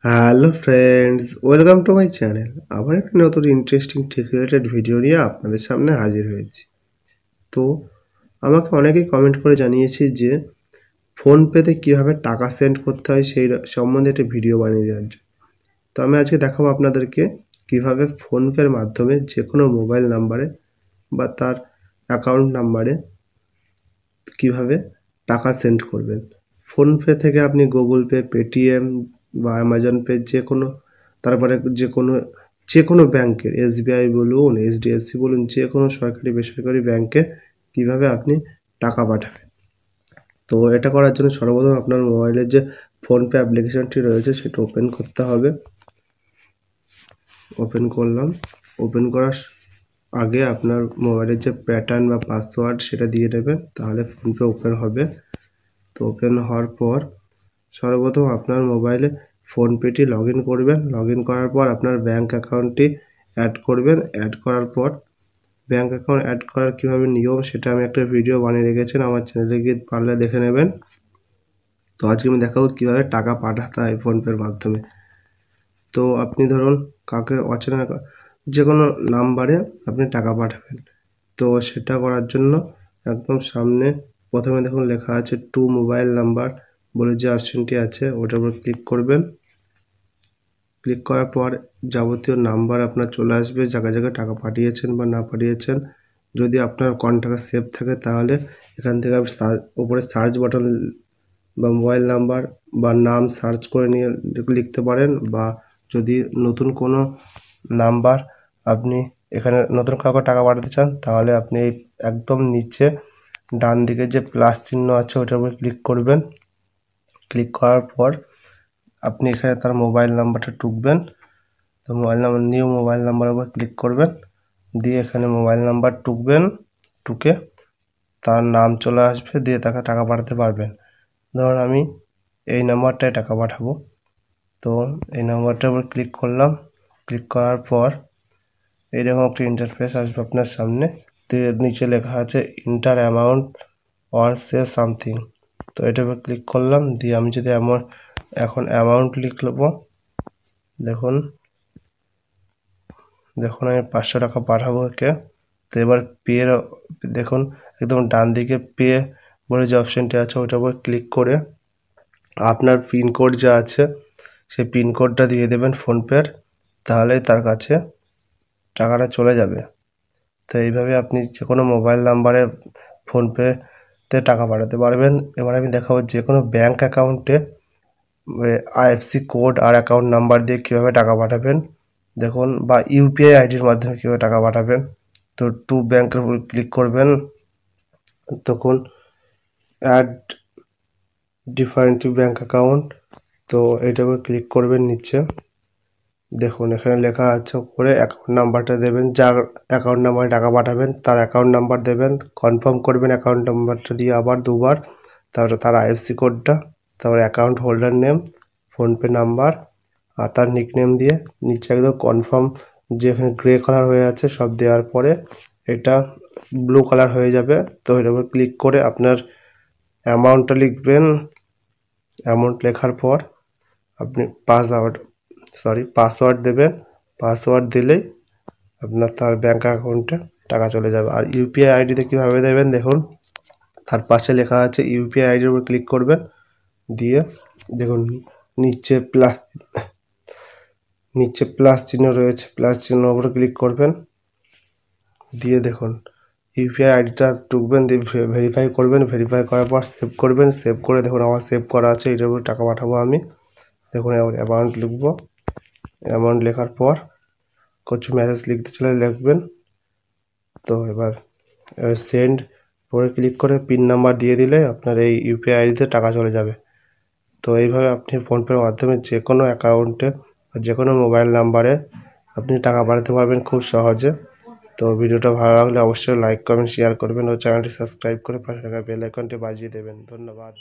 Hello friends, welcome to my channel. আবার একটা নতুন ইন্টারেস্টিং টেক রিলেটেড ভিডিও নিয়ে আপনাদের সামনে হাজির হয়েছি। তো আমাকে অনেকেই কমেন্ট করে জানিয়েছে যে ফোনপেতে কীভাবে টাকা সেন্ড করতে হয় সেই সম্বন্ধে একটা ভিডিও বানিয়ে দেওয়ার জন্য। তো আমি আজকে দেখাবো আপনাদেরকে কীভাবে ফোনপের মাধ্যমে যে কোনো মোবাইল নাম্বারে বা তার অ্যাকাউন্ট নাম্বারে কীভাবে টাকা সেন্ড করবেন। ফোনপে থেকে আপনি গুগল পে, পেটিএম বা অ্যামাজন পে তারপরে যে কোনো ব্যাংকের এসবিআই বলুন, এইচডিএফসি বলুন, যে কোনো সরকারি বেসরকারি ব্যাংকে কীভাবে আপনি টাকা পাঠাবেন। তো এটা করার জন্য সর্বপ্রথম আপনার মোবাইলের যে ফোনপে অ্যাপ্লিকেশনটি রয়েছে সেটা ওপেন করতে হবে। ওপেন করলাম। ওপেন করার আগে আপনার মোবাইলের যে প্যাটার্ন বা পাসওয়ার্ড সেটা দিয়ে দেবেন, তাহলে ফোনপে ওপেন হবে। তো ওপেন হওয়ার পর সর্বপ্রথম আপনার মোবাইলে ফোনপেটি লগ ইন করবেন। লগ ইন করার পর আপনার ব্যাঙ্ক অ্যাকাউন্টটি অ্যাড করবেন। অ্যাড করার পর ব্যাঙ্ক অ্যাকাউন্ট অ্যাড করার কীভাবে নিয়ম সেটা আমি একটা ভিডিও বানিয়ে রেখেছেন, আমার চ্যানেলে গিয়ে পারলে দেখে নেবেন। তো আজকে আমি দেখাবো কীভাবে টাকা পাঠাতে হয় ফোনপের মাধ্যমে। তো আপনি ধরুন কাউকে অচেনা যে কোনো নাম্বারে আপনি টাকা পাঠাবেন। তো সেটা করার জন্য একদম সামনে প্রথমে দেখুন লেখা আছে টু মোবাইল নাম্বার বলে যে অপশনটি আছে ওটার উপর ক্লিক করবেন। ক্লিক করার পর যাবতীয় নাম্বার আপনার চলে আসবে, জায়গায় জায়গায় টাকা পাঠিয়েছেন বা না পাঠিয়েছেন। যদি আপনার কন্ট্যাক্টে সেভ থাকে তাহলে এখান থেকে আপনি উপরে সার্চ বাটন বা মোবাইল নাম্বার বা নাম সার্চ করে নিয়ে লিখতে পারেন, বা যদি নতুন কোনো নাম্বার আপনি এখানে নতুন কাউকে টাকা পাঠাতে চান তাহলে আপনি এই একদম নিচে ডান দিকে যে প্লাস চিহ্ন আছে ওটার উপর ক্লিক করবেন। ক্লিক করার পর আপনি এখানে তার মোবাইল নাম্বারটা টুকবেন। তো নিউ মোবাইল নাম্বারের উপর ক্লিক করবেন, দিয়ে এখানে মোবাইল নাম্বার টুকবেন। টুকে তার নাম চলে আসবে, দিয়ে তাকে টাকা পাঠাতে পারবেন। ধরুন আমি এই নাম্বারটায় টাকা পাঠাবো। তো এই নাম্বারটার উপর ক্লিক করলাম। ক্লিক করার পর এইরকম একটা ইন্টারফেস আসবে আপনার সামনে। নিচে লেখা আছে inter amount or say something. তো এটার উপর ক্লিক করলাম, দিয়ে আমি যদি এখন অ্যামাউন্ট লিখব। দেখুন আমি 500 টাকা পাঠাবো ওকে। তো এবার দেখুন একদম ডান দিকে পে বলে যে অপশানটি আছে ওটার উপর ক্লিক করে আপনার পিনকোড যা আছে সেই পিনকোডটা দিয়ে দেবেন ফোনপের, তাহলেই তার কাছে টাকাটা চলে যাবে। তো এইভাবে আপনি যে কোনো মোবাইল নাম্বারে ফোনপেতে টাকা পাঠাতে পারবেন। এবার আমি দেখাবো যে কোনো ব্যাঙ্ক অ্যাকাউন্টে আইএফসি কোড আর অ্যাকাউন্ট নাম্বার দিয়ে কীভাবে টাকা পাঠাবেন দেখুন, বা ইউপিআই আইডির মাধ্যমে কীভাবে টাকা পাঠাবেন। তো টু ব্যাঙ্কের উপর ক্লিক করবেন, তখন অ্যাড ডিফারেন্ট ব্যাঙ্ক অ্যাকাউন্ট। তো এইটার উপর ক্লিক করবেন নিচে। দেখুন এখানে লেখা আছে উপরে অ্যাকাউন্ট নাম্বারটা দেবেন, যার অ্যাকাউন্ট নাম্বারে টাকা পাঠাবেন তার অ্যাকাউন্ট নাম্বার দেবেন, কনফার্ম করবেন অ্যাকাউন্ট নাম্বারটা দিয়ে আবার দুবার, তারপরে তার আইএফসি কোডটা, তারপরে account holder name, PhonePe number আর তার নিকনেম দিয়ে নিচে একদম কনফার্ম যে এখানে গ্রে কালার হয়ে আছে সব দেওয়ার পরে এটা ব্লু কালার হয়ে যাবে। তো এটার উপর ক্লিক করে আপনার অ্যামাউন্টটা লিখবেন। অ্যামাউন্ট লেখার পর আপনি পাসওয়ার্ড দেবেন। পাসওয়ার্ড দিলেই আপনার তার ব্যাঙ্ক অ্যাকাউন্টে টাকা চলে যাবে। আর ইউপিআই আইডিতে কীভাবে দেবেন দেখুন, তার পাশে লেখা আছে ইউপিআই আইডির উপর ক্লিক করবেন, দিয়ে দেখুন নিচে প্লাস চিহ্ন রয়েছে, প্লাস চিহ্নের উপরে ক্লিক করবেন, দিয়ে দেখুন ইউপিআই আইডিটা টুকবেন, দিয়ে ভেরিফাই করবেন। ভেরিফাই করার পর সেভ করবেন। সেভ করে দেখুন আমার সেভ করা আছে, এটার উপরে টাকা পাঠাবো আমি। দেখুন এবার অ্যামাউন্ট লিখবো। অ্যামাউন্ট লেখার পর কিছু মেসেজ লিখতে চলে লিখবেন। তো এবার সেন্ড পরে ক্লিক করে পিন নাম্বার দিয়ে দিলে আপনার এই ইউপিআই আইডিতে টাকা চলে যাবে। তো এইভাবে আপনি ফোনপের মাধ্যমে যে কোনো অ্যাকাউন্টে যে কোনো মোবাইল নাম্বারে আপনি টাকা পাঠাতে পারবেন খুব সহজে। তো ভিডিওটা ভালো লাগলে অবশ্যই লাইক কমেন্ট শেয়ার করবেন ও চ্যানেলটি সাবস্ক্রাইব করে পাশে থাকা বেল আইকনটি বাজিয়ে দেবেন। ধন্যবাদ।